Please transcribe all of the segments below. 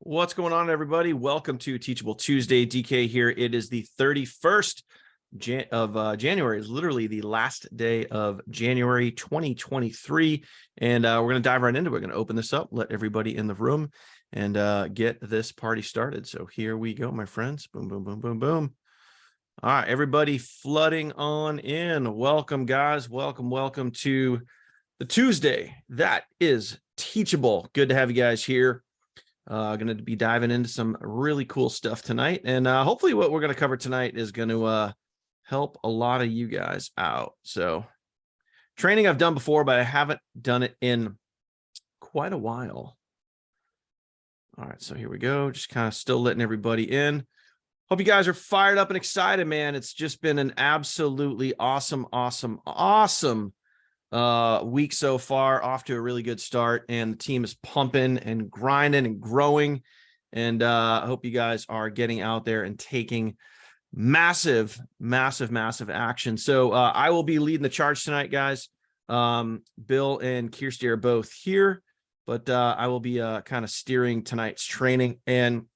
What's going on, everybody? Welcome to Teachable Tuesday. DK here. It is the 31st of January. It's literally the last day of January 2023. And we're going to dive right into it. We're going to open this up, let everybody in the room, and get this party started. So here we go, my friends. Boom, boom, boom, boom, boom. All right, everybody flooding on in. Welcome, guys. Welcome to the Tuesday. That is Teachable. Good to have you guys here. Going to be diving into some really cool stuff tonight. And hopefully what we're going to cover tonight is going to help a lot of you guys out. So training I've done before, but I haven't done it in quite a while. All right, so here we go. Just kind of still letting everybody in. Hope you guys are fired up and excited, man. It's just been an absolutely awesome week so far, off to a really good start, and the team is pumping and grinding and growing. And I hope you guys are getting out there and taking massive action. So I will be leading the charge tonight, guys. Bill and Kirsty are both here, but I will be kind of steering tonight's training. And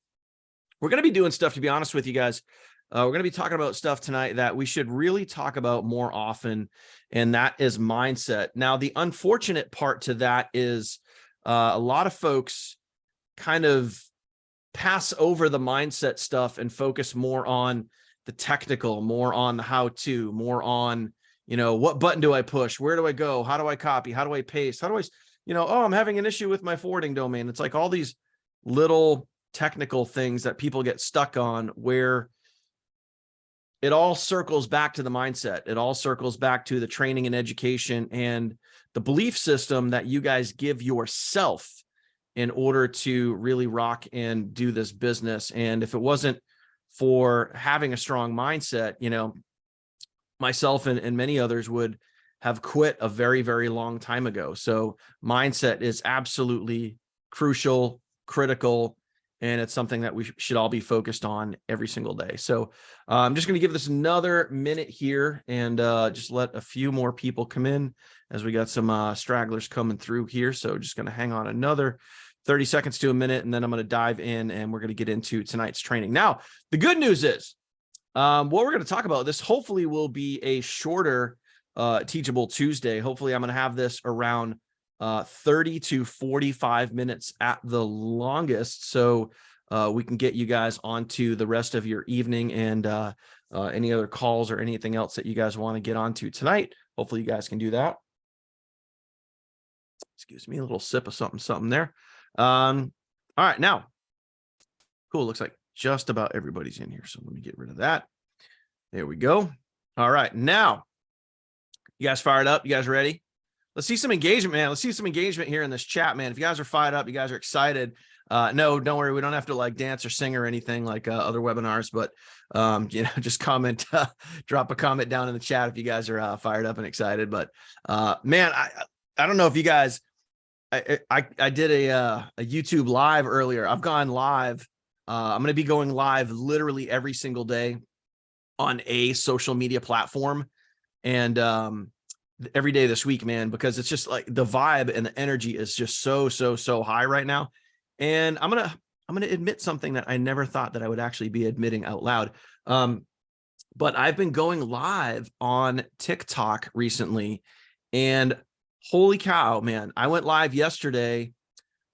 we're going to be doing stuff, to be honest with you guys. We're going to be talking about stuff tonight that we should really talk about more often, and that is mindset. Now, the unfortunate part to that is a lot of folks kind of pass over the mindset stuff and focus more on the technical, more on the how-to, more on, what button do I push? Where do I go? How do I copy? How do I paste? How do I, I'm having an issue with my forwarding domain. It's like all these little technical things that people get stuck on, where it all circles back to the mindset. It all circles back to the training and education and the belief system that you guys give yourself in order to really rock and do this business. And if it wasn't for having a strong mindset, myself and many others would have quit a very, very long time ago. So mindset is absolutely crucial, critical, and it's something that we should all be focused on every single day. So I'm just going to give this another minute here and just let a few more people come in, as we got some stragglers coming through here. So just going to hang on another 30 seconds to a minute, and then I'm going to dive in and we're going to get into tonight's training. Now, the good news is what we're going to talk about, this hopefully will be a shorter Teachable Tuesday. Hopefully I'm going to have this around 30 to 45 minutes at the longest, so we can get you guys onto the rest of your evening and any other calls or anything else that you guys want to get onto tonight. Hopefully you guys can do that. Excuse me, a little sip of something there. All right, now, cool. Looks like just about everybody's in here, so let me get rid of that. There we go. All right, now, you guys fired up? You guys ready? Let's see some engagement, man. Let's see some engagement here in this chat, man. If you guys are fired up, you guys are excited. No, don't worry. We don't have to like dance or sing or anything like other webinars, but just comment, drop a comment down in the chat if you guys are fired up and excited. But man, I don't know if you guys, I did a YouTube live earlier. I've gone live. I'm going to be going live literally every single day on a social media platform. And every day this week, man, because it's just like the vibe and the energy is just so high right now. And I'm gonna admit something that I never thought that I would actually be admitting out loud. But I've been going live on TikTok recently, and holy cow, man, I went live yesterday.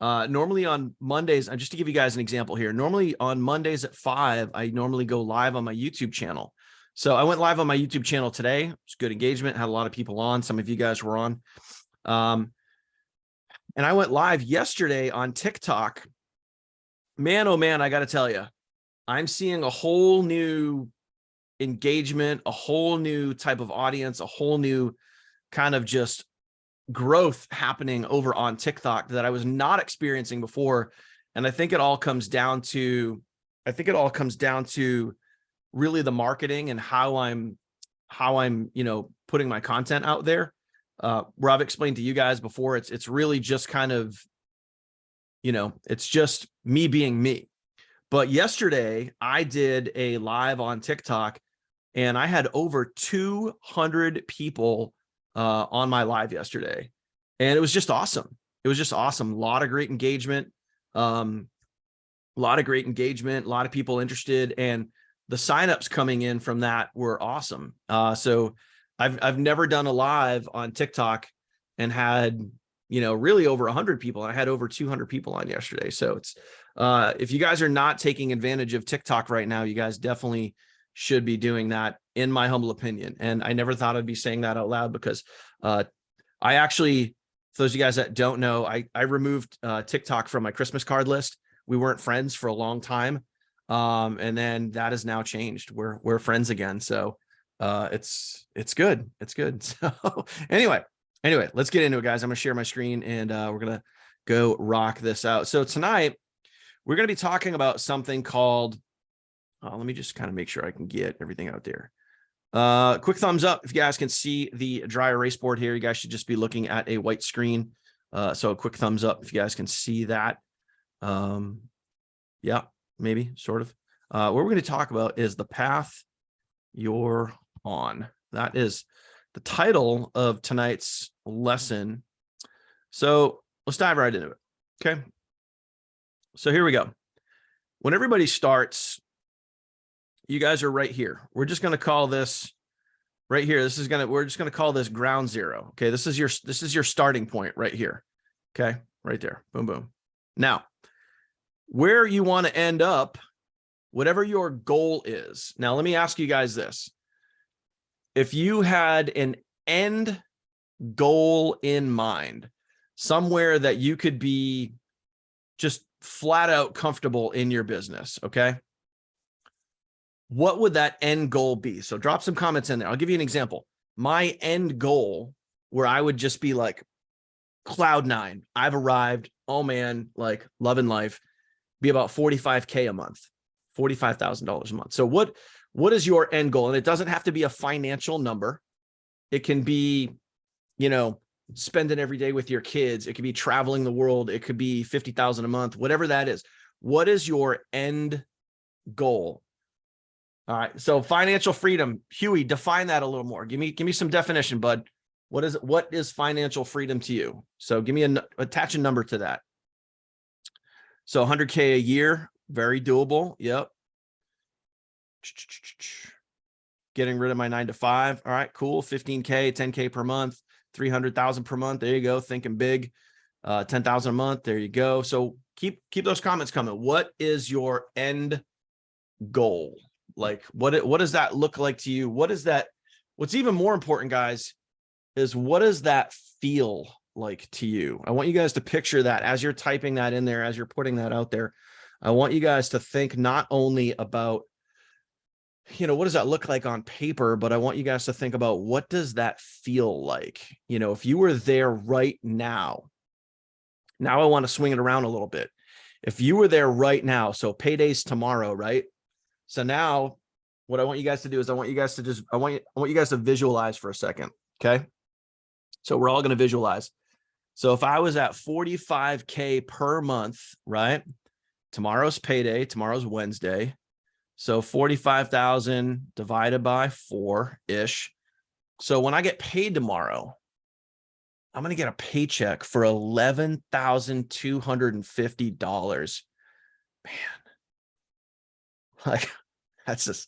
Normally on Mondays, just to give you guys an example here, normally on Mondays at 5, I normally go live on my YouTube channel. So I went live on my YouTube channel today. It's good engagement, had a lot of people on. Some of you guys were on. And I went live yesterday on TikTok. Man, oh man, I got to tell you, I'm seeing a whole new engagement, a whole new type of audience, a whole new kind of just growth happening over on TikTok that I was not experiencing before. And I think it all comes down to, really the marketing and how I'm, putting my content out there. Where I've explained to you guys before, it's really just kind of, it's just me being me. But yesterday I did a live on TikTok and I had over 200 people on my live yesterday. And it was just awesome. It was just awesome. A lot of great engagement. A lot of great engagement, a lot of people interested, and the signups coming in from that were awesome. So I've never done a live on TikTok and had, really over 100 people. I had over 200 people on yesterday. So it's, if you guys are not taking advantage of TikTok right now, you guys definitely should be doing that, in my humble opinion. And I never thought I'd be saying that out loud, because I actually, for those of you guys that don't know, I removed TikTok from my Christmas card list. We weren't friends for a long time. And then that has now changed. We're friends again. So it's good. It's good. So anyway, let's get into it, guys. I'm gonna share my screen, and we're gonna go rock this out. So tonight we're gonna be talking about something called, let me just kind of make sure I can get everything out there. Quick thumbs up if you guys can see the dry erase board here. You guys should just be looking at a white screen. So a quick thumbs up if you guys can see that. Yeah, maybe, sort of. What we're going to talk about is the path you're on. That is the title of tonight's lesson. So let's dive right into it. Okay. So here we go. When everybody starts, you guys are right here. We're just going to call this right here. We're just going to call this ground zero. Okay. This is your starting point right here. Okay. Right there. Boom, boom. Now, where you want to end up, whatever your goal is. Now, let me ask you guys this. If you had an end goal in mind, somewhere that you could be just flat out comfortable in your business, okay? What would that end goal be? So drop some comments in there. I'll give you an example. My end goal, where I would just be like, cloud nine, I've arrived, oh man, like loving life, be about $45K a month, $45,000 a month. So what is your end goal? And it doesn't have to be a financial number. It can be, spending every day with your kids. It could be traveling the world. It could be 50,000 a month, whatever that is. What is your end goal? All right. So financial freedom, Huey, define that a little more. Give me some definition, bud. What is financial freedom to you? So give me attach a number to that. So 100K a year, very doable. Yep. Getting rid of my 9 to 5. All right, cool. 15K, 10K per month, 300,000 per month. There you go. Thinking big. 10,000 a month. There you go. So keep those comments coming. What is your end goal? Like, what does that look like to you? What's even more important, guys, is what does that feel like to you? I want you guys to picture that as you're typing that in there, as you're putting that out there. I want you guys to think not only about, what does that look like on paper, but I want you guys to think about, what does that feel like? If you were there right now I want to swing it around a little bit. If you were there right now, so payday's tomorrow, right? So now what I want you guys to do is I want you guys to visualize for a second. Okay. So we're all going to visualize. So if I was at 45K per month, right? Tomorrow's payday, tomorrow's Wednesday. So 45,000 divided by 4-ish. So when I get paid tomorrow, I'm going to get a paycheck for $11,250. Man, like that's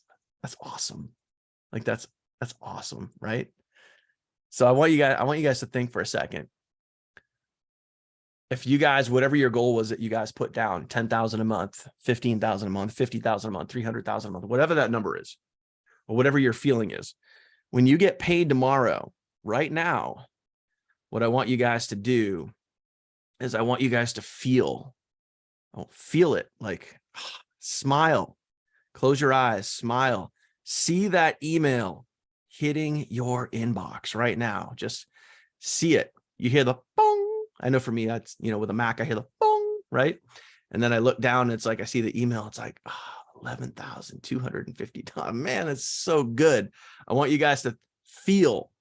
awesome. Like that's awesome, right? So I want you guys to think for a second. If you guys, whatever your goal was that you guys put down, 10,000 a month, 15,000 a month, 50,000 a month, 300,000 a month, whatever that number is, or whatever your feeling is, when you get paid tomorrow, right now, what I want you guys to do is I want you guys to feel it, like smile, close your eyes, smile, see that email hitting your inbox right now. Just see it. You hear the bong. I know for me, that's, with a Mac, I hear the bong, right? And then I look down and it's like, I see the email. It's like, $11,250. Man, it's so good. I want you guys to feel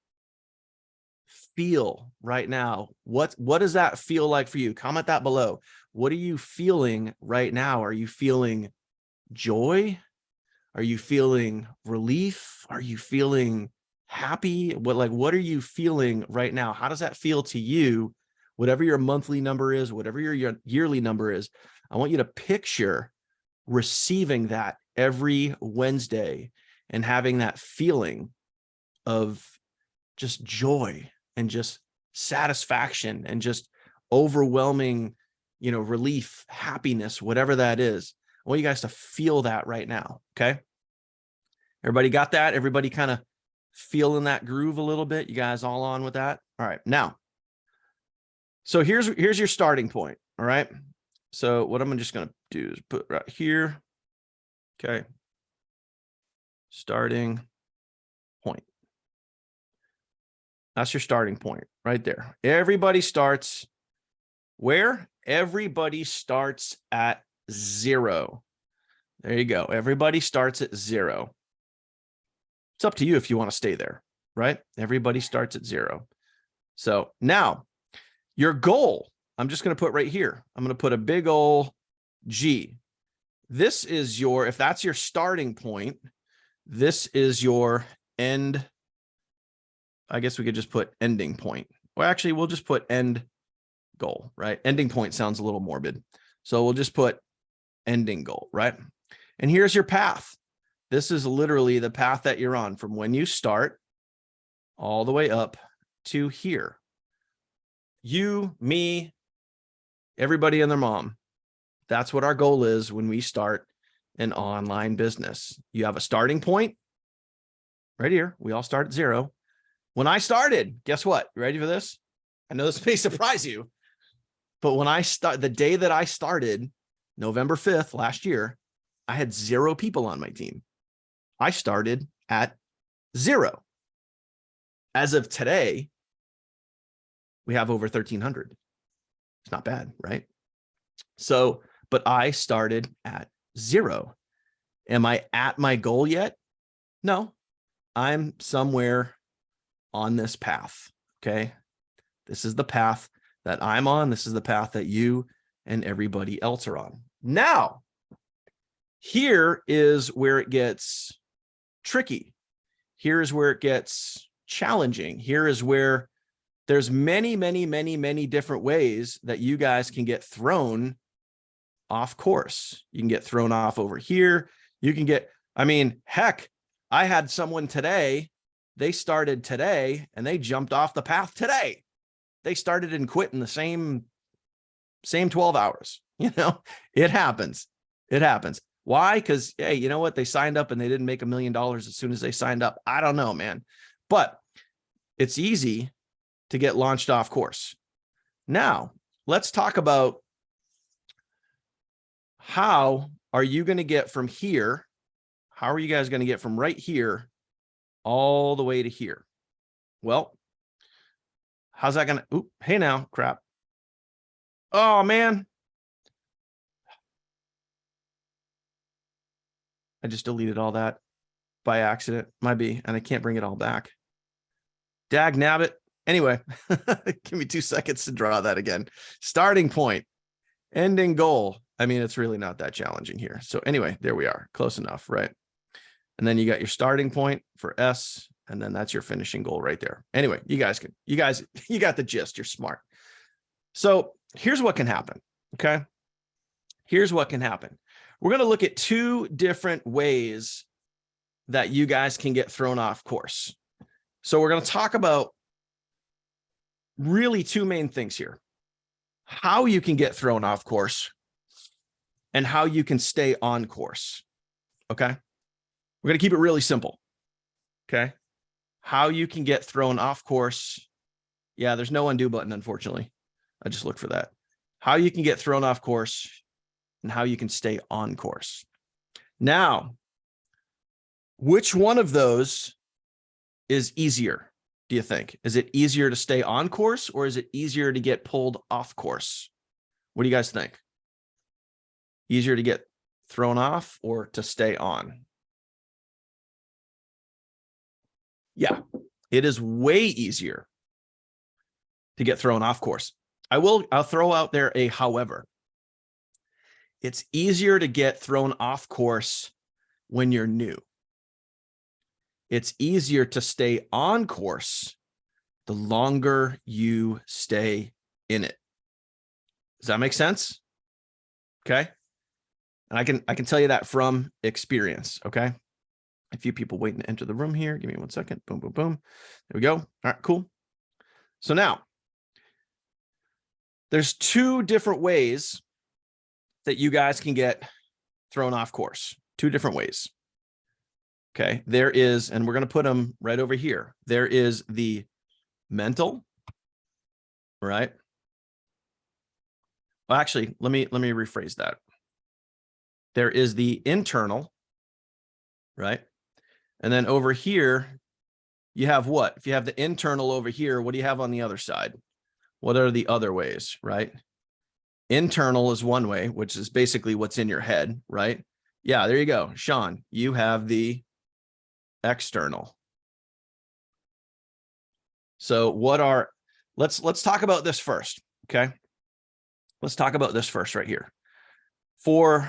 right now. What does that feel like for you? Comment that below. What are you feeling right now? Are you feeling joy? Are you feeling relief? Are you feeling happy? What are you feeling right now? How does that feel to you? Whatever your monthly number is, whatever your yearly number is, I want you to picture receiving that every Wednesday and having that feeling of just joy and just satisfaction and just overwhelming, relief, happiness, whatever that is. I want you guys to feel that right now. Okay. Everybody got that? Everybody kind of feeling that groove a little bit? You guys all on with that? All right. Now, so here's your starting point. All right. So what I'm just going to do is put right here. Okay. Starting point. That's your starting point right there. Everybody starts where? Everybody starts at 0. There you go. Everybody starts at 0. It's up to you if you want to stay there, right? Everybody starts at 0. So now your goal, I'm just going to put right here. I'm going to put a big ol' G. This is your, if that's your starting point, this is your end. I guess we could just put ending point. Well, actually, we'll just put end goal, right? Ending point sounds a little morbid. So we'll just put ending goal, right? And here's your path. This is literally the path that you're on from when you start all the way up to here. You, me, everybody and their mom. That's what our goal is when we start an online business. You have a starting point right here. We all start at 0. When I started, guess what? You ready for this? I know this may surprise you, but when the day that I started, November 5th last year, I had 0 people on my team. I started at 0. As of today, we have over 1,300. It's not bad, right? So, but I started at 0. Am I at my goal yet? No, I'm somewhere on this path. Okay. This is the path that I'm on. This is the path that you and everybody else are on. Now, here is where it gets tricky. Here's where it gets challenging. Here is where there's many, many, many, many different ways that you guys can get thrown off course. You can get thrown off over here. You can get, heck, I had someone today, they started today and they jumped off the path today. They started and quit in the same 12 hours. It happens. It happens. Why? Because, hey, you know what? They signed up and they didn't make $1 million as soon as they signed up. I don't know, man. But it's easy to get launched off course. Now, let's talk about how are you going to get from here? How are you guys going to get from right here all the way to here? Well, how's that going to, oop, hey now, crap. Oh, man. I just deleted all that by accident. Might be, and I can't bring it all back. Dag nabbit. Anyway, give me 2 seconds to draw that again. Starting point, ending goal. It's really not that challenging here. So anyway, there we are. Close enough, right? And then you got your starting point for S, and then that's your finishing goal right there. Anyway, you guys, you got the gist. You're smart. So here's what can happen. Okay. Here's what can happen. We're going to look at 2 different ways that you guys can get thrown off course. So we're going to talk about really 2 main things here: how you can get thrown off course and how you can stay on course. Okay. We're going to keep it really simple. Okay. How you can get thrown off course. Yeah, there's no undo button, unfortunately. I just looked for that. How you can get thrown off course and how you can stay on course. Now, which one of those is easier, do you think? Is it easier to stay on course, or is it easier to get pulled off course? What do you guys think? Easier to get thrown off or to stay on? Yeah, it is way easier to get thrown off course. I'll throw out there a however. It's easier to get thrown off course when you're new. It's easier to stay on course the longer you stay in it. Does that make sense? Okay. And I can tell you that from experience. Okay. A few people waiting to enter the room here. Give me 1 second. Boom, boom, boom. There we go. All right, cool. So now there's 2 different ways that you guys can get thrown off course. 2 different ways. Okay. There is, and we're going to put them right over here. There is the mental, right? Well, actually, let me rephrase that. There is the internal, right? And then over here, you have what? If you have the internal over here, what do you have on the other side? What are the other ways, right? Internal is one way, which is basically what's in your head, right? Yeah, there you go. Sean, you have the external. So let's talk about this first, okay? Let's talk about this first right here. For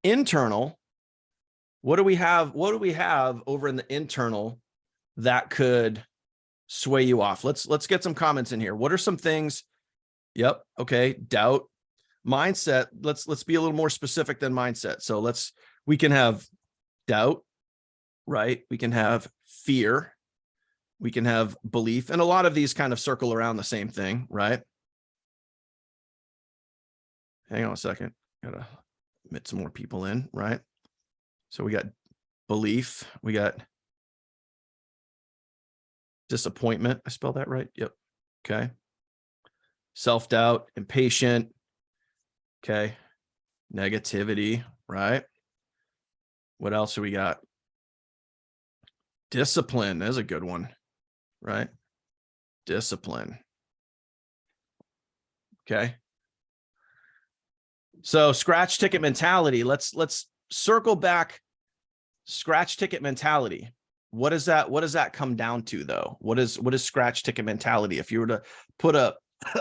internal, what do we have? What do we have over in the internal that could sway you off? Let's get some comments in here. What are some things? Yep. Okay. Doubt, mindset. Let's be a little more specific than mindset. So we can have doubt, right? We can have fear. We can have belief, and a lot of these kind of circle around the same thing, right? Hang on a second. Gotta admit some more people in, right? So we got belief. We got disappointment. I spelled that right? Yep. Okay. Self-doubt, impatient. Okay. Negativity, right? What else do we got? Discipline. That's a good one, right? Discipline. Okay. So scratch ticket mentality. Let's circle back. Scratch ticket mentality. What does that come down to though? What is scratch ticket mentality? If you were to put a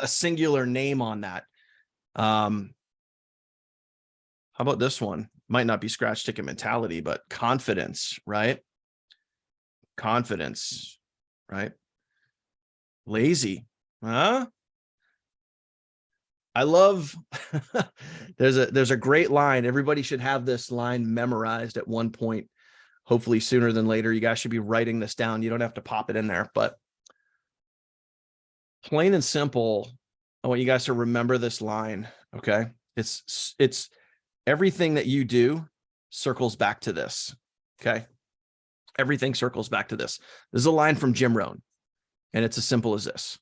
singular name on that, how about this one? Might not be scratch ticket mentality, but confidence, right? Confidence, right? Lazy, huh? I love, there's a great line. Everybody should have this line memorized at one point. Hopefully sooner than later. You guys should be writing this down. You don't have to pop it in there, but plain and simple, I want you guys to remember this line. Okay. It's everything that you do circles back to this. Okay. Everything circles back to this. This is a line from Jim Rohn, and it's as simple as this.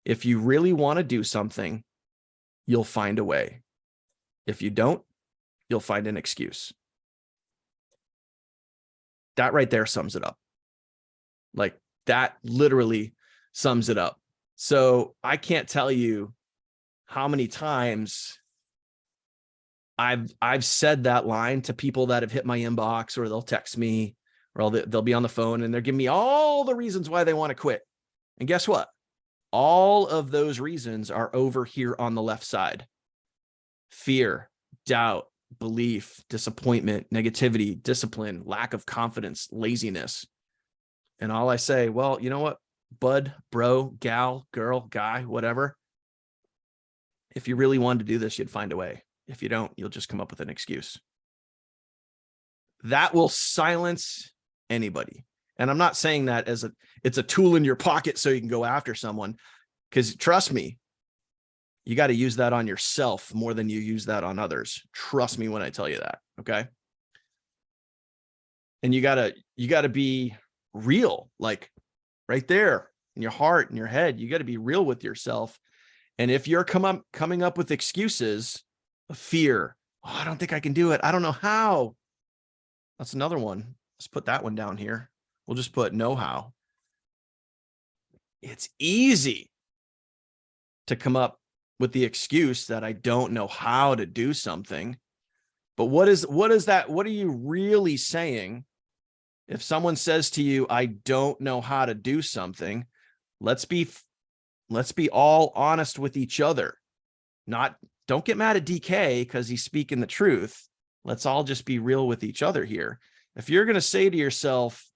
If you really want to do something, you'll find a way. If you don't, you'll find an excuse. That right there sums it up. Like that literally sums it up. So I can't tell you how many times I've said that line to people that have hit my inbox, or they'll text me, or they'll be on the phone and they're giving me all the reasons why they want to quit. And guess what? All of those reasons are over here on the left side. Fear, doubt, belief, disappointment, negativity, discipline, lack of confidence, laziness. And all I say, well, you know what, bud, bro, gal, girl, guy, whatever. If you really wanted to do this, you'd find a way. If you don't, you'll just come up with an excuse. That will silence anybody. And I'm not saying that as it's a tool in your pocket so you can go after someone, because trust me, you got to use that on yourself more than you use that on others. Trust me when I tell you that. Okay. And you gotta be real, like right there in your heart and your head. You got to be real with yourself. And if you're coming up with excuses of fear, oh, I don't think I can do it, I don't know how. That's another one. Let's put that one down here. We'll just put know how. It's easy to come up with the excuse that I don't know how to do something. But what is that? What are you really saying? If someone says to you, I don't know how to do something, let's be all honest with each other. Don't get mad at DK because he's speaking the truth. Let's all just be real with each other here. If you're going to say to yourself,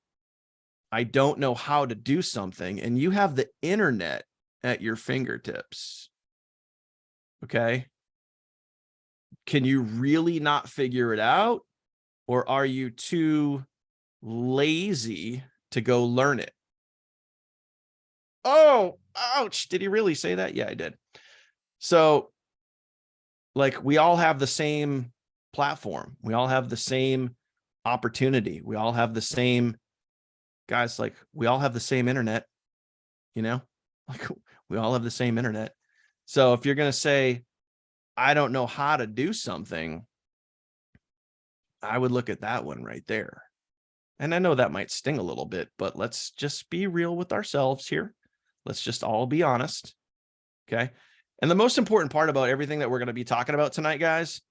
I don't know how to do something, and you have the internet at your fingertips, okay, can you really not figure it out? Or are you too lazy to go learn it? Oh, ouch. Did he really say that? Yeah, I did. So like we all have the same platform. We all have the same opportunity. We all have the same guys, like we all have the same internet, like we all have the same internet. So if you're going to say, I don't know how to do something, I would look at that one right there. And I know that might sting a little bit, but let's just be real with ourselves here. Let's just all be honest. Okay. And the most important part about everything that we're going to be talking about tonight, guys,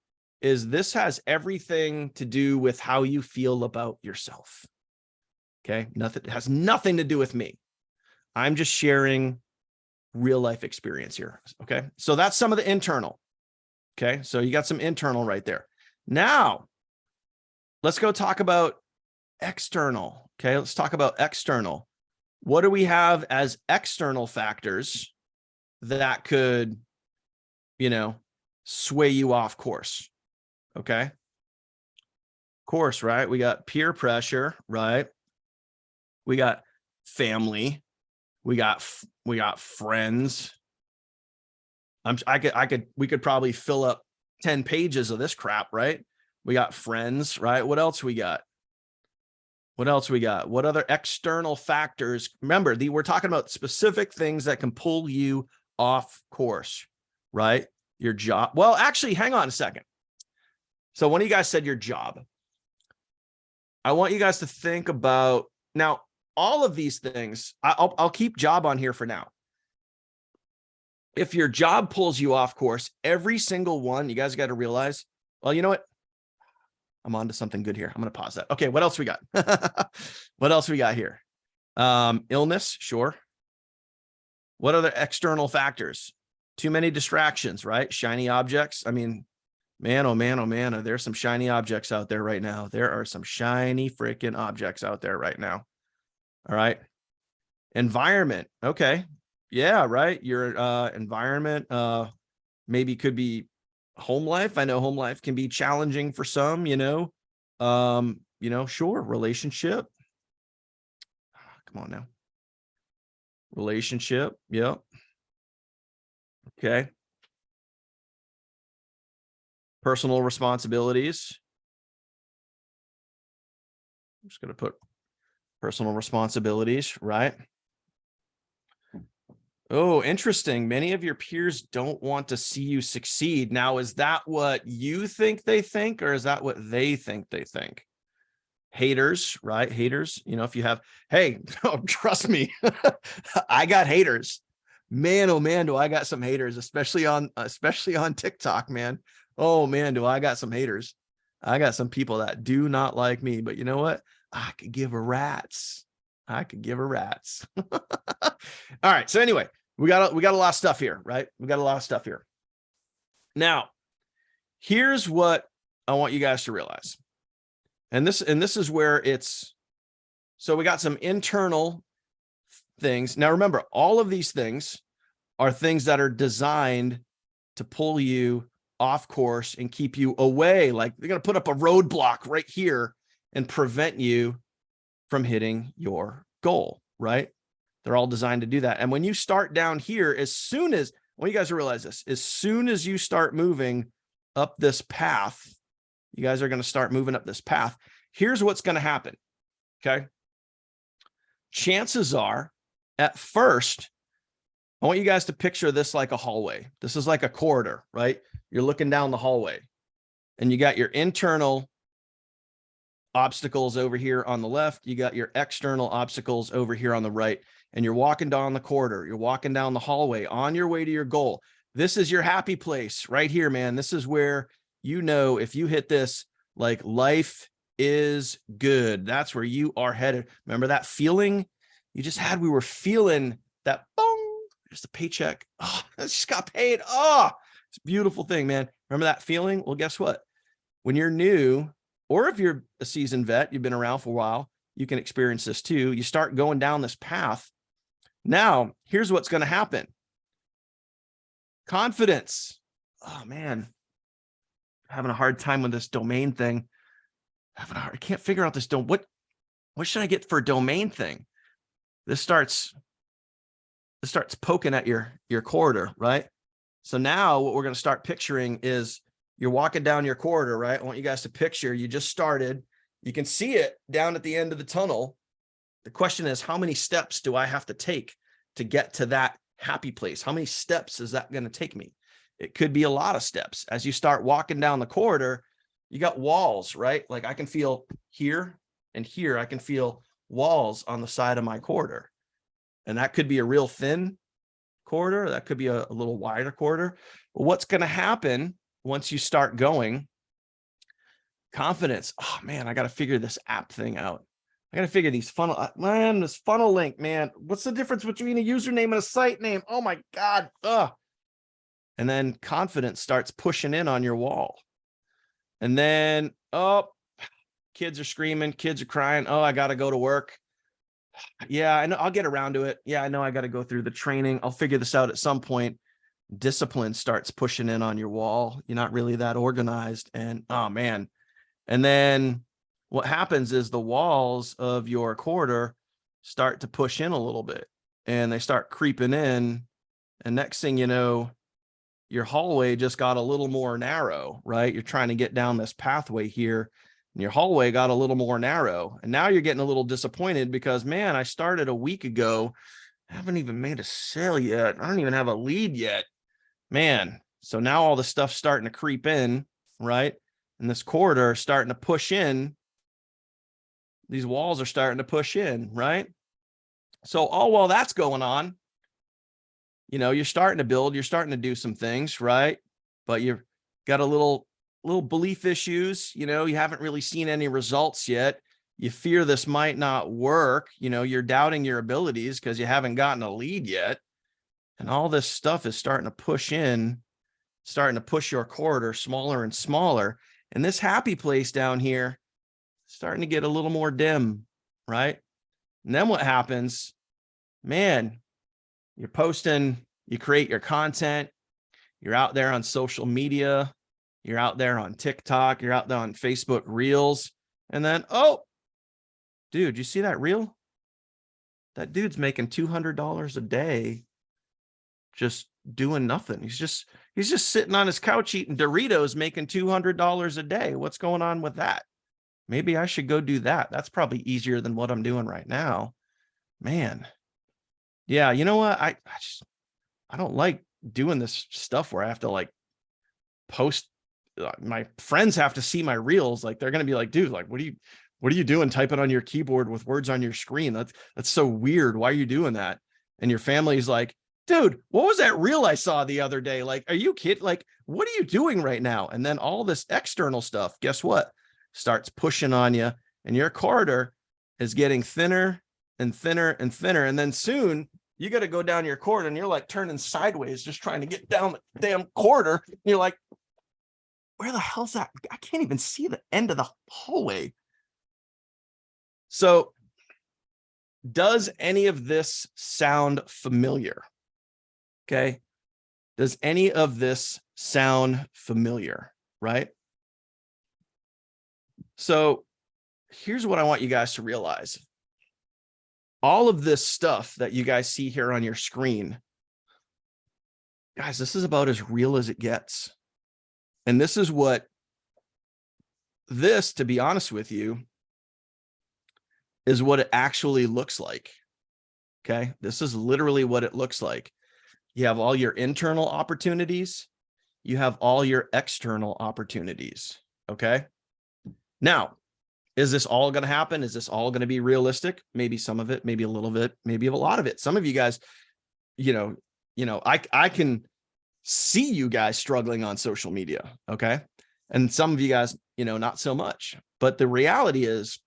is this has everything to do with how you feel about yourself. Okay. It has nothing to do with me. I'm just sharing real life experience here. Okay. So that's some of the internal. Okay. So you got some internal right there. Now let's go talk about external. Okay. Let's talk about external. What do we have as external factors that could, sway you off course? Okay. Course, right? We got peer pressure, right? We got family. We got friends. We could probably fill up 10 pages of this crap, right? We got friends, right? What else we got? What other external factors? Remember, we're talking about specific things that can pull you off course, right? Your job. Well, actually, hang on a second. So one of you guys said your job. I want you guys to think about now, all of these things. I'll keep job on here for now. If your job pulls you off course, every single one, you guys got to realize, well, you know what? I'm on to something good here. I'm going to pause that. Okay. What else we got? What else we got here? Illness. Sure. What other external factors? Too many distractions, right? Shiny objects. I mean, man, oh man, oh man. There's some shiny objects out there right now. There are some shiny freaking objects out there right now. All right. Environment. Okay. Yeah. Right. Your environment maybe could be home life. I know home life can be challenging for some, sure. Relationship. Come on now. Relationship. Yep. Okay. Personal responsibilities. I'm just going to put personal responsibilities, right? Oh, interesting. Many of your peers don't want to see you succeed. Now, is that what you think they think, or is that what they think they think? Haters, right? Haters. If you have, hey, trust me, I got haters. Man, oh man, do I got some haters, especially on TikTok, man. Oh man, do I got some haters. I got some people that do not like me, but you know what? I could give a rat's. All right. So anyway, we got a lot of stuff here, right? We got a lot of stuff here. Now, here's what I want you guys to realize. And this is where so we got some internal things. Now, remember, all of these things are things that are designed to pull you off course and keep you away. Like they're going to put up a roadblock right here and prevent you from hitting your goal, right? They're all designed to do that. And when you start down here, I want you guys to realize this, as soon as you start moving up this path, you guys are going to start moving up this path. Here's what's going to happen. Okay. Chances are at first, I want you guys to picture this like a hallway. This is like a corridor, right? You're looking down the hallway and you got your internal obstacles over here on the left. You got your external obstacles over here on the right, and you're walking down the corridor. You're walking down the hallway on your way to your goal. This is your happy place right here, man. This is where, if you hit this, like life is good. That's where you are headed. Remember that feeling you just had? We were feeling that boom, just a paycheck. Oh, I just got paid. Oh, it's a beautiful thing, man. Remember that feeling? Well, guess what? When you're new, or if you're a seasoned vet, you've been around for a while, you can experience this too. You start going down this path. Now, here's what's going to happen. Confidence. Oh, man. having a hard time with this domain thing. I can't figure out this. What should I get for a domain thing? This starts poking at your corridor, right? So now what we're going to start picturing is you're walking down your corridor, right? I want you guys to picture you just started. You can see it down at the end of the tunnel. The question is, how many steps do I have to take to get to that happy place? How many steps is that going to take me? It could be a lot of steps. As you start walking down the corridor, you got walls, right? Like I can feel here and here, I can feel walls on the side of my corridor. And that could be a real thin corridor. That could be a little wider corridor. But what's going to happen once you start going? Confidence. Oh man, I got to figure this app thing out. I got to figure these this funnel link, man. What's the difference between a username and a site name? Oh my God. Ugh. And then confidence starts pushing in on your wall. And then, oh, kids are screaming, kids are crying. Oh, I got to go to work. Yeah, I know I'll get around to it. Yeah, I know I got to go through the training. I'll figure this out at some point. Discipline starts pushing in on your wall. You're not really that organized. And oh man. And then what happens is the walls of your corridor start to push in a little bit and they start creeping in. And next thing you know, your hallway just got a little more narrow, right? You're trying to get down this pathway here and your hallway got a little more narrow. And now you're getting a little disappointed because, man, I started a week ago. I haven't even made a sale yet. I don't even have a lead yet, man. So now all the stuff's starting to creep in, right? And this corridor is starting to push in. These walls are starting to push in, right? So all while that's going on, you know, you're starting to build, you're starting to do some things, right? But you've got a little belief issues, you know, you haven't really seen any results yet. You fear this might not work. You know, you're doubting your abilities because you haven't gotten a lead yet. And all this stuff is starting to push in, starting to push your corridor smaller and smaller. And this happy place down here starting to get a little more dim, right? And then what happens, man, you're posting, you create your content, you're out there on social media, you're out there on TikTok, you're out there on Facebook Reels, and then, oh, dude, you see that reel? That dude's making $200 a day just doing nothing. He's just sitting on his couch eating Doritos, making $200 a day. What's going on with that? Maybe I should go do that. That's probably easier than what I'm doing right now. Man. Yeah, you know what? I don't like doing this stuff where I have to like post. My friends have to see my reels. Like they're gonna be like, dude, like what are you doing typing on your keyboard with words on your screen? That's so weird. Why are you doing that? And your family's like, dude, what was that reel I saw the other day? Like, are you kidding? Like, what are you doing right now? And then all this external stuff, guess what? Starts pushing on you, and your corridor is getting thinner and thinner and thinner. And then soon you got to go down your corridor and you're like turning sideways, just trying to get down the damn corridor. And you're like, where the hell's that? I can't even see the end of the hallway. So does any of this sound familiar? Okay. Does any of this sound familiar? Right? So here's what I want you guys to realize. All of this stuff that you guys see here on your screen, guys, this is about as real as it gets. And this is to be honest with you, is what it actually looks like. Okay. This is literally what it looks like. You have all your internal opportunities. You have all your external opportunities. Okay. Now, is this all going to happen? Is this all going to be realistic? Maybe some of it, maybe a little bit, maybe a lot of it. Some of you guys, I can see you guys struggling on social media. Okay. And some of you guys, not so much, but the reality is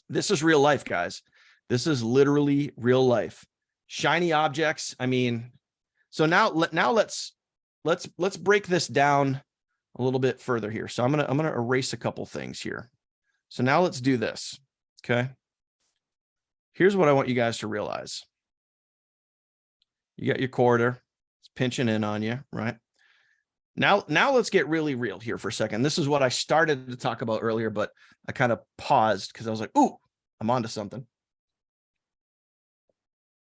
this is real life, guys. This is literally real life. Shiny objects. I mean, so now let's break this down a little bit further here. So I'm going to erase a couple things here. So now let's do this. Okay. Here's what I want you guys to realize. You got your corridor. It's pinching in on you, right? Now let's get really real here for a second. This is what I started to talk about earlier, but I kind of paused because I was like, ooh, I'm onto something.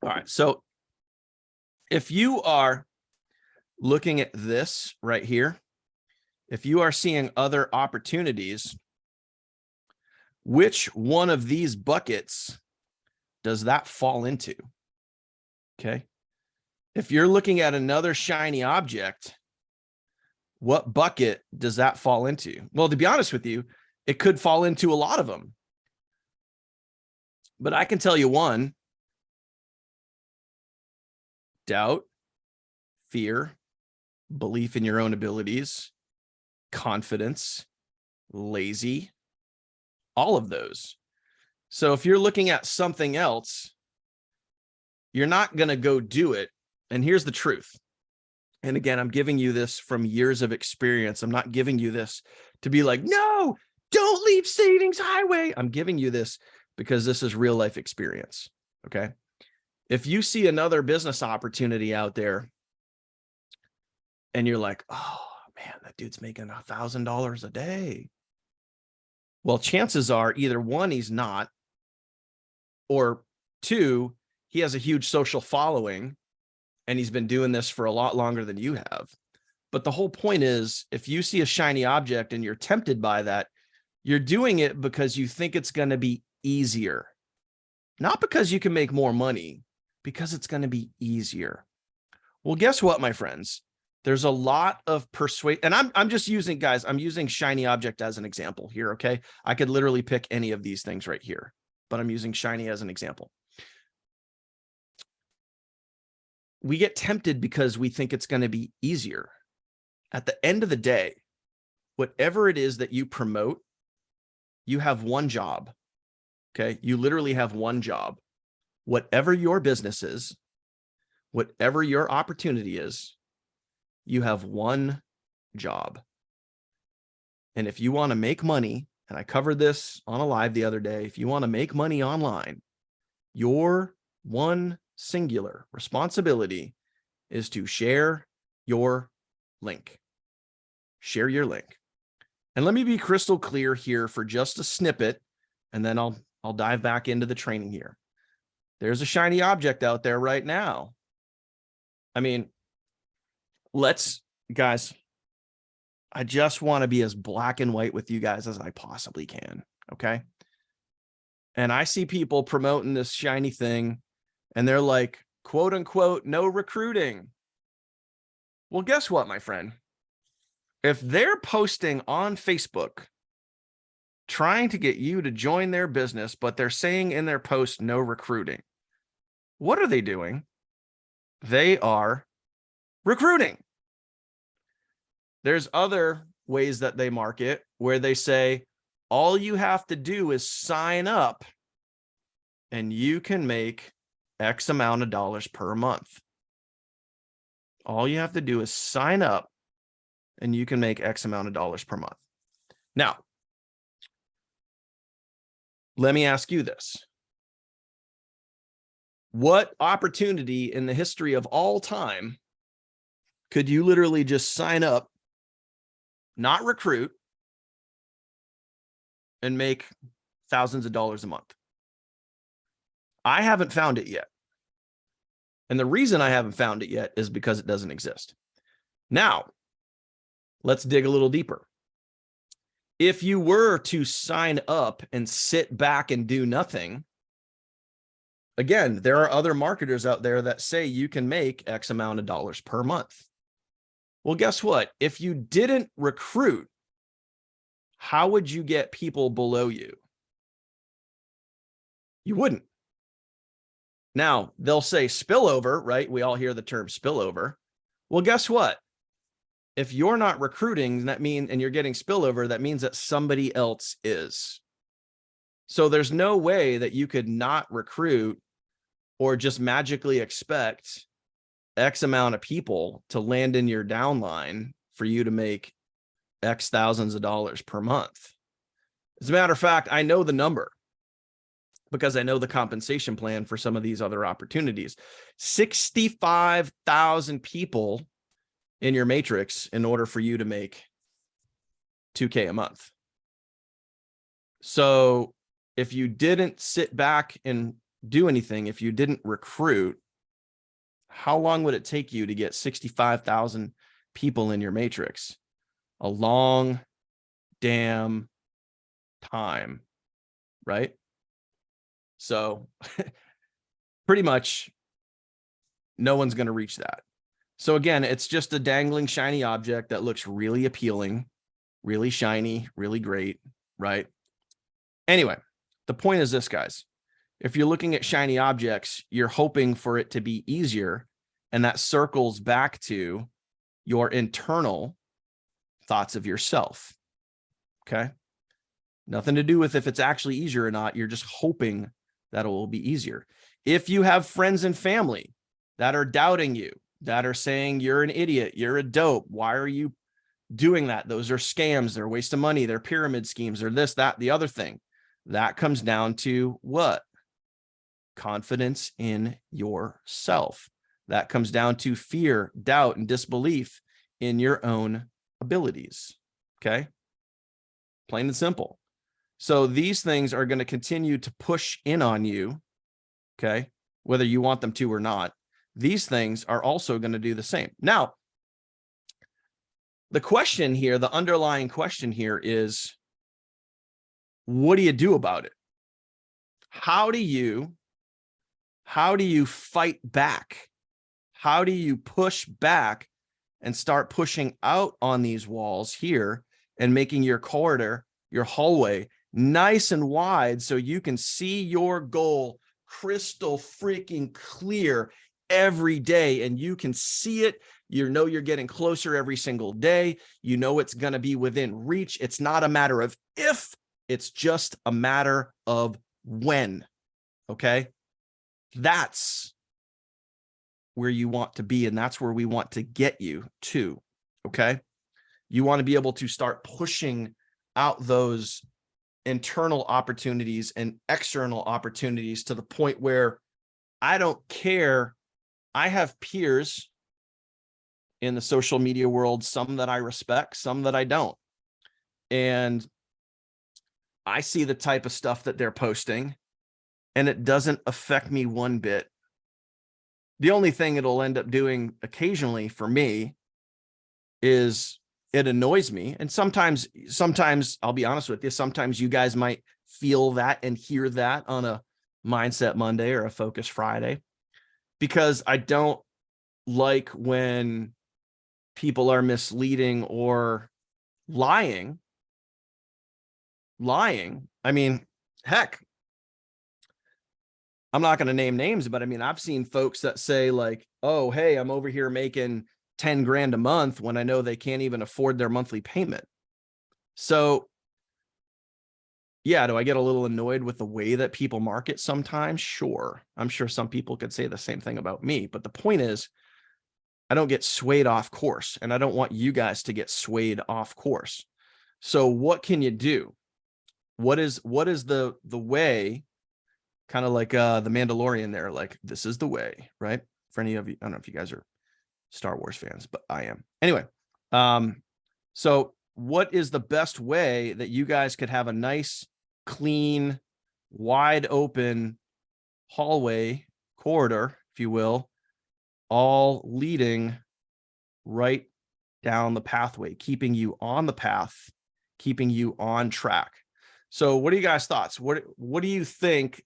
All right. So if you are looking at this right here, if you are seeing other opportunities, which one of these buckets does that fall into? Okay. If you're looking at another shiny object, what bucket does that fall into? Well, to be honest with you, it could fall into a lot of them. But I can tell you one: doubt, fear, belief in your own abilities, confidence, lazy, all of those. So if you're looking at something else, you're not going to go do it. And here's the truth. And again, I'm giving you this from years of experience. I'm not giving you this to be like, no, don't leave savings highway. I'm giving you this because this is real life experience. Okay. If you see another business opportunity out there and you're like, oh man, that dude's making $1,000 a day. Well, chances are either one, he's not, or two, he has a huge social following and he's been doing this for a lot longer than you have. But the whole point is, if you see a shiny object and you're tempted by that, you're doing it because you think it's going to be easier, not because you can make more money, because it's going to be easier. Well, guess what, my friends? There's a lot of persuade, and I'm just using, guys, I'm using shiny object as an example here, okay? I could literally pick any of these things right here, but I'm using shiny as an example. We get tempted because we think it's going to be easier. At the end of the day, whatever it is that you promote, you have one job, okay? You literally have one job. Whatever your business is, whatever your opportunity is, you have one job. And if you want to make money, and I covered this on a live the other day, if you want to make money online, your one singular responsibility is to share your link. Share your link. And let me be crystal clear here for just a snippet, and then I'll dive back into the training here. There's a shiny object out there right now. I mean, guys, I just want to be as black and white with you guys as I possibly can, okay? And I see people promoting this shiny thing, and they're like, quote unquote, no recruiting. Well, guess what, my friend? If they're posting on Facebook trying to get you to join their business, but they're saying in their post, no recruiting, what are they doing? They are recruiting. There's other ways that they market where they say, all you have to do is sign up and you can make X amount of dollars per month. All you have to do is sign up and you can make X amount of dollars per month. Now, let me ask you this. What opportunity in the history of all time could you literally just sign up, not recruit, and make thousands of dollars a month? I haven't found it yet. And the reason I haven't found it yet is because it doesn't exist. Now, let's dig a little deeper. If you were to sign up and sit back and do nothing, again, there are other marketers out there that say you can make X amount of dollars per month. Well, guess what? If you didn't recruit, how would you get people below you? You wouldn't. Now, they'll say spillover, right? We all hear the term spillover. Well, guess what? If you're not recruiting, and you're getting spillover, that means that somebody else is. So there's no way that you could not recruit or just magically expect X amount of people to land in your downline for you to make X thousands of dollars per month. As a matter of fact, I know the number because I know the compensation plan for some of these other opportunities. 65,000 people in your matrix in order for you to make $2K a month. So if you didn't sit back and do anything, if you didn't recruit, how long would it take you to get 65,000 people in your matrix? A long damn time, right? So pretty much no one's going to reach that. So again, it's just a dangling shiny object that looks really appealing, really shiny, really great, right? Anyway, the point is this, guys. If you're looking at shiny objects, you're hoping for it to be easier, and that circles back to your internal thoughts of yourself, okay? Nothing to do with if it's actually easier or not. You're just hoping that it will be easier. If you have friends and family that are doubting you, that are saying you're an idiot, you're a dope, why are you doing that? Those are scams, they're a waste of money, they're pyramid schemes, or this, that, the other thing. That comes down to what? Confidence in yourself. That comes down to fear, doubt, and disbelief in your own abilities. Okay? Plain and simple. So these things are going to continue to push in on you, okay, whether you want them to or not. These things are also going to do the same. Now, the question here, the underlying question here is, what do you do about it? How do you fight back? How do you push back and start pushing out on these walls here and making your corridor, your hallway, nice and wide so you can see your goal crystal freaking clear every day, and you can see it. You know you're getting closer every single day. You know it's going to be within reach. It's not a matter of if, it's just a matter of when. Okay? That's where you want to be, and that's where we want to get you to. Okay? You want to be able to start pushing out those internal opportunities and external opportunities to the point where I don't care. I have peers in the social media world, some that I respect, some that I don't. And I see the type of stuff that they're posting, and it doesn't affect me one bit. The only thing it'll end up doing occasionally for me is it annoys me. And sometimes I'll be honest with you, sometimes you guys might feel that and hear that on a Mindset Monday or a Focus Friday, because I don't like when people are misleading or lying. I mean, heck, I'm not going to name names, but I mean, I've seen folks that say like, oh, hey, I'm over here making 10 grand a month when I know they can't even afford their monthly payment. So yeah, do I get a little annoyed with the way that people market sometimes? Sure. I'm sure some people could say the same thing about me, but the point is, I don't get swayed off course, and I don't want you guys to get swayed off course. So what can you do? What is the way, kind of like the Mandalorian there, like this is the way, right? For any of you, I don't know if you guys are Star Wars fans, but I am. Anyway, so what is the best way that you guys could have a nice, clean, wide open hallway, corridor, if you will, all leading right down the pathway, keeping you on the path, keeping you on track? So what are you guys' thoughts? What do you think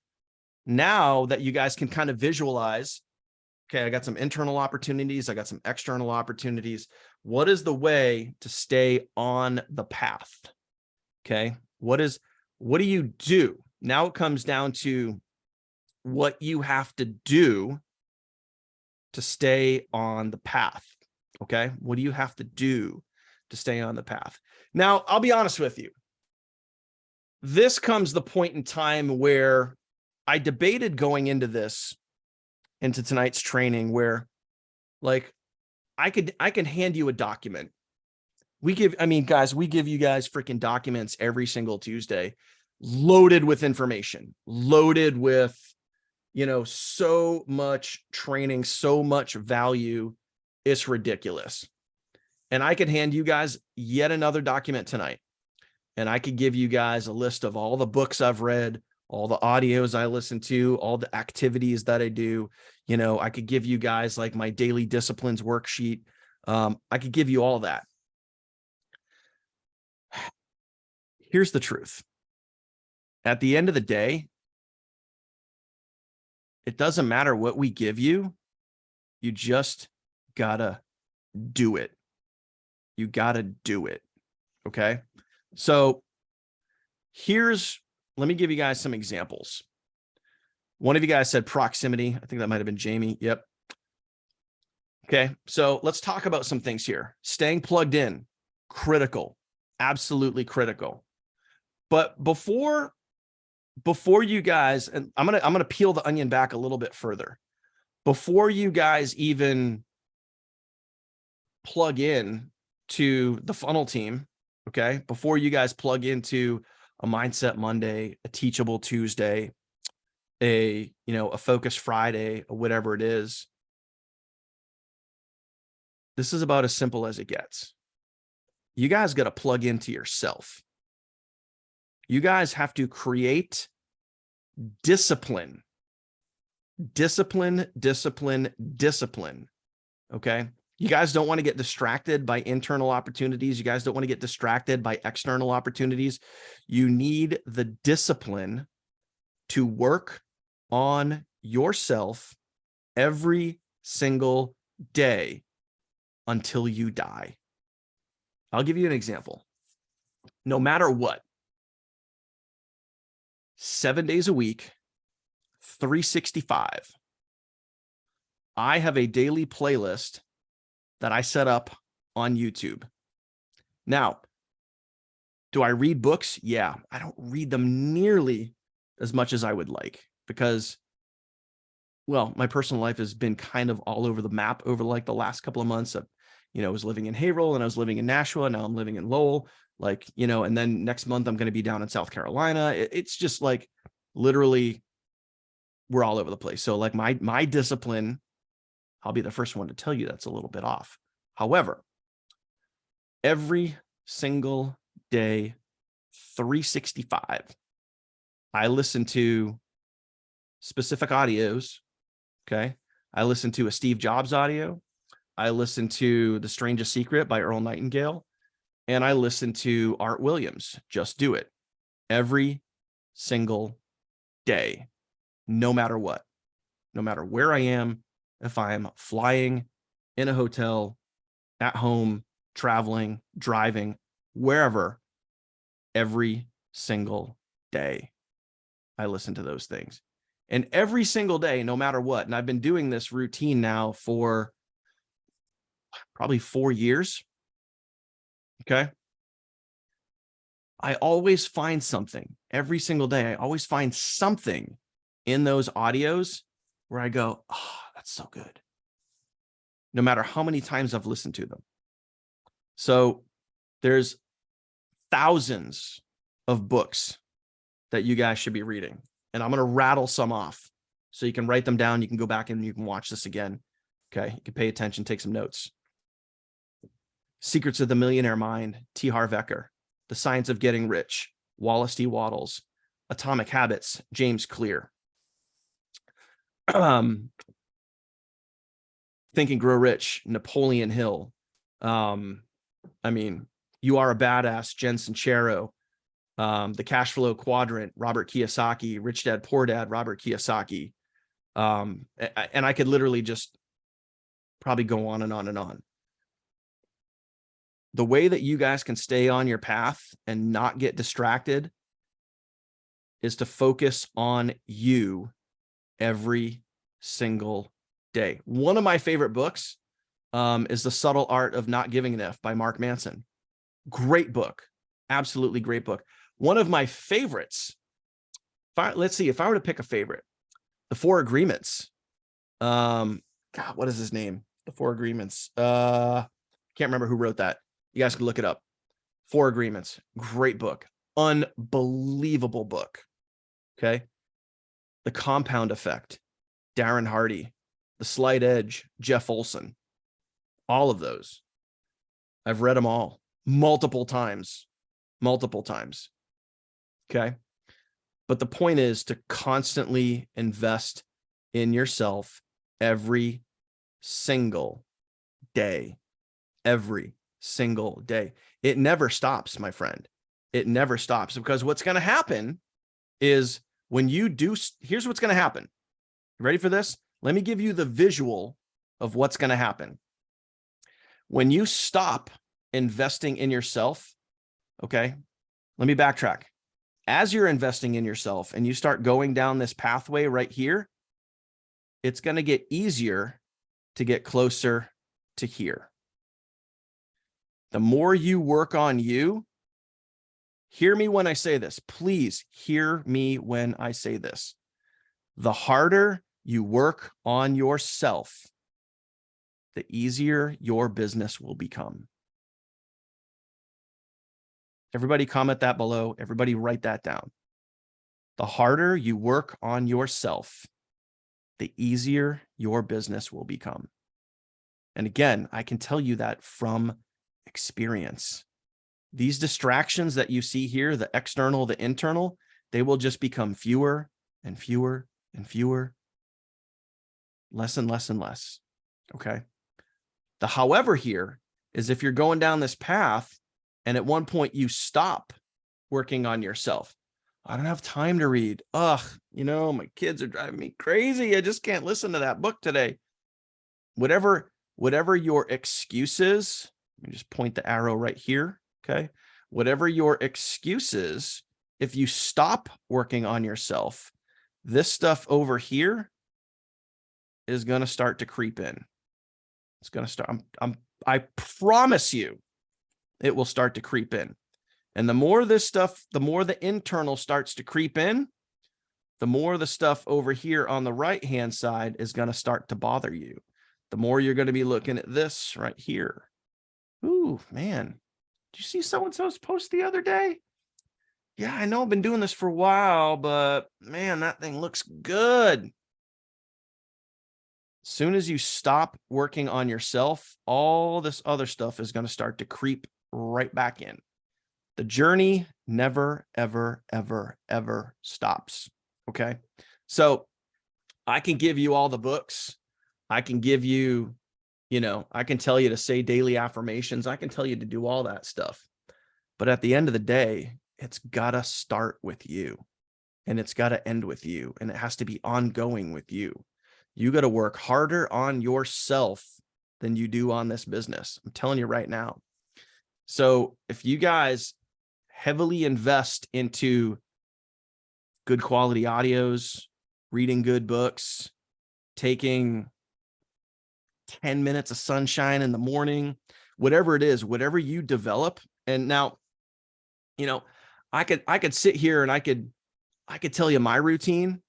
now that you guys can kind of visualize? Okay, I got some internal opportunities, I got some external opportunities. What is the way to stay on the path? Okay, what do you do? Now it comes down to what you have to do to stay on the path. Okay, what do you have to do to stay on the path? Now, I'll be honest with you. This comes the point in time where I debated going into tonight's training, where like I can hand you a document. Guys, we give you guys freaking documents every single Tuesday, loaded with information, loaded with, so much training, so much value. It's ridiculous. And I could hand you guys yet another document tonight. And I could give you guys a list of all the books I've read, all the audios I listen to, all the activities that I do. You know, I could give you guys like my daily disciplines worksheet. I could give you all that. Here's the truth. At the end of the day, it doesn't matter what we give you. You just gotta do it. You gotta do it. Okay. So let me give you guys some examples. One of you guys said proximity. I think that might've been Jamie. Yep. Okay. So let's talk about some things here. Staying plugged in, critical, absolutely critical. But before you guys, and I'm going to peel the onion back a little bit further. Before you guys even plug in to the funnel team, okay? Before you guys plug into a Mindset Monday, a Teachable Tuesday, a Focus Friday, or whatever it is, this is about as simple as it gets. You guys got to plug into yourself. You guys have to create discipline. Discipline. Okay. You guys don't want to get distracted by internal opportunities. You guys don't want to get distracted by external opportunities. You need the discipline to work on yourself every single day until you die. I'll give you an example. No matter what, 7 days a week, 365, I have a daily playlist that I set up on YouTube. Now, do I read books? Yeah, I don't read them nearly as much as I would like because, well, my personal life has been kind of all over the map over like the last couple of months. I was living in Haverhill and I was living in Nashua. And now I'm living in Lowell, and then next month I'm going to be down in South Carolina. It's just like literally we're all over the place. So like my discipline, I'll be the first one to tell you that's a little bit off. However, every single day, 365, I listen to specific audios. Okay. I listen to a Steve Jobs audio. I listen to The Strangest Secret by Earl Nightingale. And I listen to Art Williams, Just Do It, every single day, no matter what, no matter where I am, if I'm flying, in a hotel, at home, traveling, driving, wherever, every single day, I listen to those things. And every single day, no matter what, and I've been doing this routine now for probably 4 years. Okay. I always find something every single day. I always find something in those audios where I go, oh, that's so good. No matter how many times I've listened to them. So there's thousands of books that you guys should be reading. And I'm going to rattle some off so you can write them down. You can go back and you can watch this again. Okay. You can pay attention, take some notes. Secrets of the Millionaire Mind, T. Harv Eker. The Science of Getting Rich, Wallace D. Wattles. Atomic Habits, James Clear. Think and Grow Rich, Napoleon Hill. You Are a Badass, Jen Sincero. The Cash Flow Quadrant, Robert Kiyosaki. Rich Dad, Poor Dad, Robert Kiyosaki. And I could literally just probably go on and on and on. The way that you guys can stay on your path and not get distracted is to focus on you every single day. One of my favorite books is The Subtle Art of Not Giving an F by Mark Manson. Great book. Absolutely great book. One of my favorites. Let's see, if I were to pick a favorite, The Four Agreements. God, what is his name? The Four Agreements. Can't remember who wrote that. You guys can look it up. Four Agreements. Great book. Unbelievable book. Okay. The Compound Effect. Darren Hardy. The Slight Edge. Jeff Olson. All of those. I've read them all multiple times. Okay. But the point is to constantly invest in yourself every single day. Every single day. It never stops, my friend. It never stops, because what's going to happen is when you do, here's what's going to happen. You ready for this? Let me give you the visual of what's going to happen. When you stop investing in yourself, okay, let me backtrack. As you're investing in yourself and you start going down this pathway right here, it's going to get easier to get closer to here. The more you work on you, hear me when I say this, please hear me when I say this. The harder you work on yourself, the easier your business will become. Everybody comment that below. Everybody write that down. The harder you work on yourself, the easier your business will become. And again, I can tell you that from experience. These distractions that you see here, the external, the internal, they will just become fewer and fewer and fewer, less and less and less. Okay. The however here is if you're going down this path and at one point you stop working on yourself. I don't have time to read. Ugh, my kids are driving me crazy. I just can't listen to that book today. Whatever your excuse is, let me just point the arrow right here. Okay. Whatever your excuse is, if you stop working on yourself, this stuff over here is going to start to creep in. It's going to start. I promise you it will start to creep in. And the more this stuff, the more the internal starts to creep in, the more the stuff over here on the right-hand side is going to start to bother you. The more you're going to be looking at this right here. Ooh, man. Did you see so-and-so's post the other day? Yeah, I know I've been doing this for a while, but man, that thing looks good. As soon as you stop working on yourself, all this other stuff is going to start to creep right back in. The journey never, ever, ever, ever stops. Okay. So I can give you all the books. I can give you, I can tell you to say daily affirmations. I can tell you to do all that stuff. But at the end of the day, it's got to start with you and it's got to end with you. And it has to be ongoing with you. You got to work harder on yourself than you do on this business. I'm telling you right now. So if you guys heavily invest into good quality audios, reading good books, taking 10 minutes of sunshine in the morning, whatever it is, whatever you develop. And now, I could sit here and I could tell you my routine,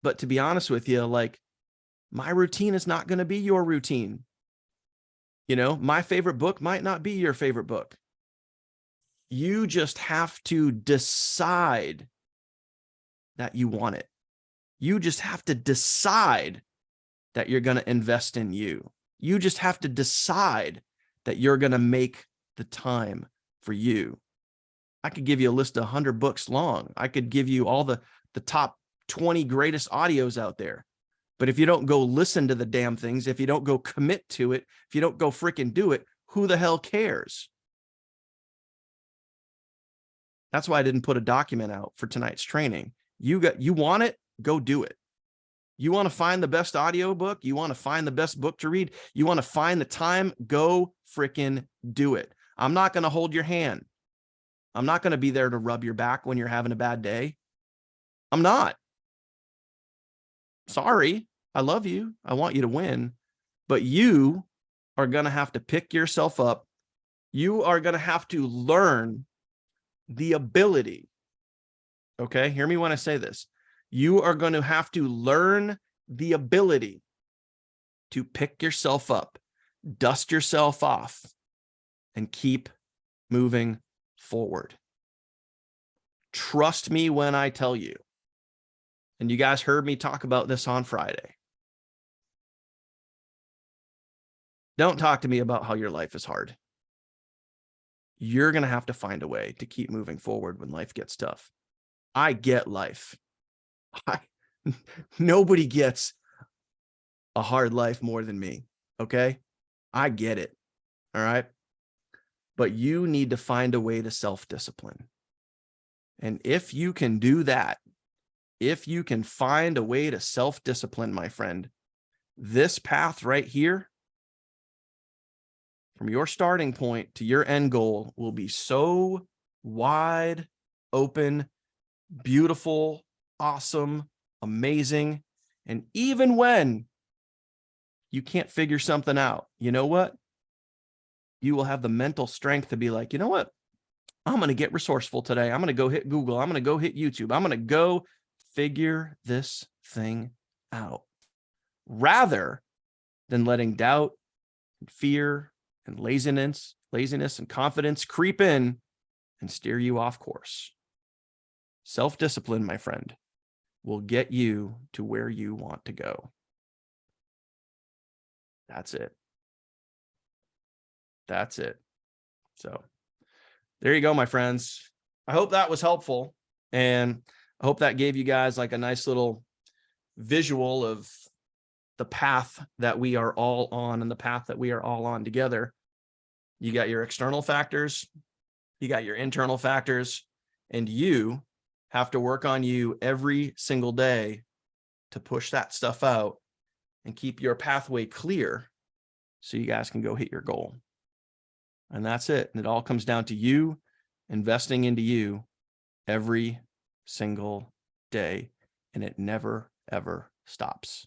but to be honest with you, like my routine is not going to be your routine. My favorite book might not be your favorite book. You just have to decide that you want it. You just have to decide that you're going to invest in you. You just have to decide that you're going to make the time for you. I could give you a list of 100 books long. I could give you all the top 20 greatest audios out there. But if you don't go listen to the damn things, if you don't go commit to it, if you don't go freaking do it, who the hell cares? That's why I didn't put a document out for tonight's training. You want it, go do it. You want to find the best audio book? You want to find the best book to read? You want to find the time? Go freaking do it. I'm not going to hold your hand. I'm not going to be there to rub your back when you're having a bad day. I'm not. Sorry. I love you. I want you to win. But you are going to have to pick yourself up. You are going to have to learn the ability. Okay, hear me when I say this. You are going to have to learn the ability to pick yourself up, dust yourself off, and keep moving forward. Trust me when I tell you. And you guys heard me talk about this on Friday. Don't talk to me about how your life is hard. you're going to have to find a way to keep moving forward when life gets tough. I get life. Nobody gets a hard life more than me. Okay. I get it. All right. But you need to find a way to self-discipline. And if you can do that, if you can find a way to self-discipline, my friend, this path right here, from your starting point to your end goal, will be so wide open, beautiful, awesome, amazing. And even when you can't figure something out, you know what? You will have the mental strength to be like, you know what? I'm going to get resourceful today. I'm going to go hit Google. I'm going to go hit YouTube. I'm going to go figure this thing out, rather than letting doubt and fear and laziness and confidence creep in and steer you off course. Self-discipline, my friend, will get you to where you want to go. That's it. That's it. So there you go, my friends. I hope that was helpful. And I hope that gave you guys like a nice little visual of the path that we are all on and the path that we are all on together. You got your external factors, you got your internal factors, and you have to work on you every single day to push that stuff out and keep your pathway clear so you guys can go hit your goal. And that's it. And it all comes down to you investing into you every single day. And it never, ever stops.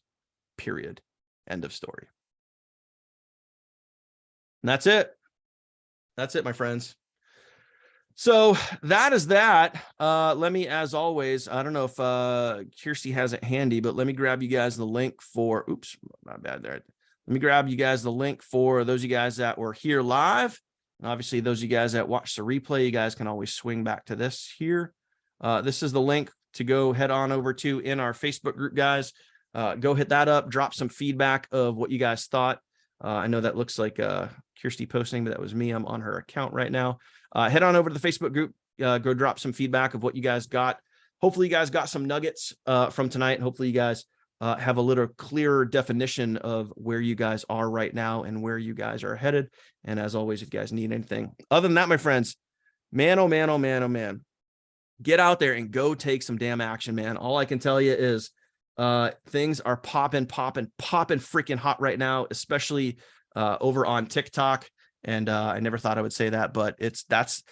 Period. End of story. And that's it. That's it, my friends. So that is that. Let me, as always, I don't know if Kirsty has it handy, but let me grab you guys the link for, oops, my bad there. Let me grab you guys the link for those of you guys that were here live. And obviously those of you guys that watch the replay, you guys can always swing back to this here. This is the link to go head on over to in our Facebook group, guys. Go hit that up, drop some feedback of what you guys thought. I know that looks like Kirsty posting, but that was me. I'm on her account right now. Head on over to the Facebook group, go drop some feedback of what you guys got. Hopefully you guys got some nuggets from tonight. Hopefully you guys have a little clearer definition of where you guys are right now and where you guys are headed. And as always, if you guys need anything other than that, my friends, man, oh man, oh man, oh man, get out there and go take some damn action, man. All I can tell you is things are popping freaking hot right now, especially over on TikTok. And I never thought I would say that, but that's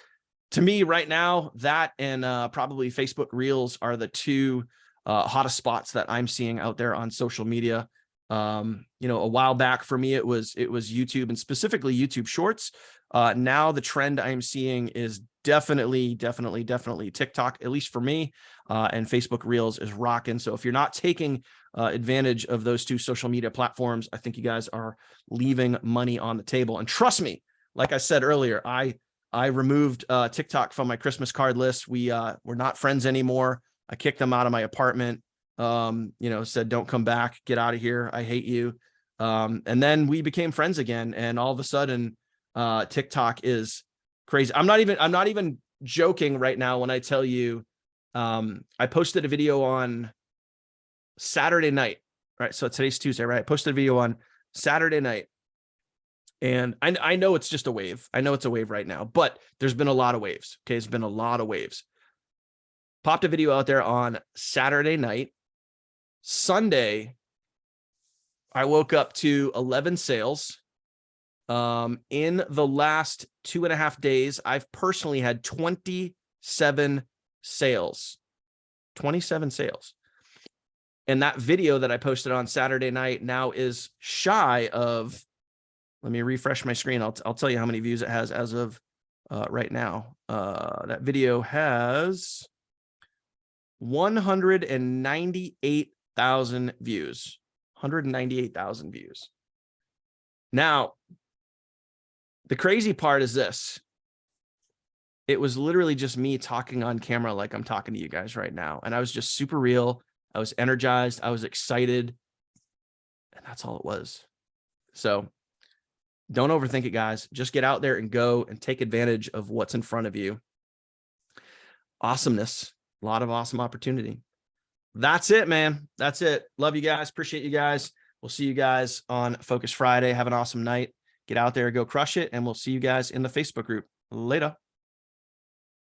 to me right now, that and probably Facebook Reels are the two hottest spots that I'm seeing out there on social media. You know, a while back for me, it was YouTube and specifically YouTube Shorts. Now the trend I'm seeing is definitely TikTok, at least for me, and Facebook Reels is rocking. So if you're not taking advantage of those two social media platforms, I think you guys are leaving money on the table. And trust me, like I said earlier, I removed TikTok from my Christmas card list. We're not friends anymore. I kicked them out of my apartment. You know, said, don't come back, get out of here. I hate you. And then we became friends again. And all of a sudden, TikTok is crazy. I'm not even joking right now when I tell you, I posted a video on Saturday night, right? So today's Tuesday, right? I posted a video on Saturday night. And I know it's just a wave. I know it's a wave right now, but there's been a lot of waves. Okay. It's been a lot of waves. Popped a video out there on Saturday night. Sunday, I woke up to 11 sales. In the last 2.5 days, I've personally had 27 sales. 27 sales. And that video that I posted on Saturday night now is shy of, let me refresh my screen. I'll tell you how many views it has as of right now. That video has 198,000 views. 198,000 views. Now, the crazy part is this. It was literally just me talking on camera like I'm talking to you guys right now. And I was just super real. I was energized. I was excited. And that's all it was. So Don't overthink it, guys. Just get out there and go and take advantage of what's in front of you. Awesomeness. A lot of awesome opportunity. That's it, man. That's it. Love you guys. Appreciate you guys. We'll see you guys on Focus Friday. Have an awesome night. Get out there, go crush it. And we'll see you guys in the Facebook group. Later.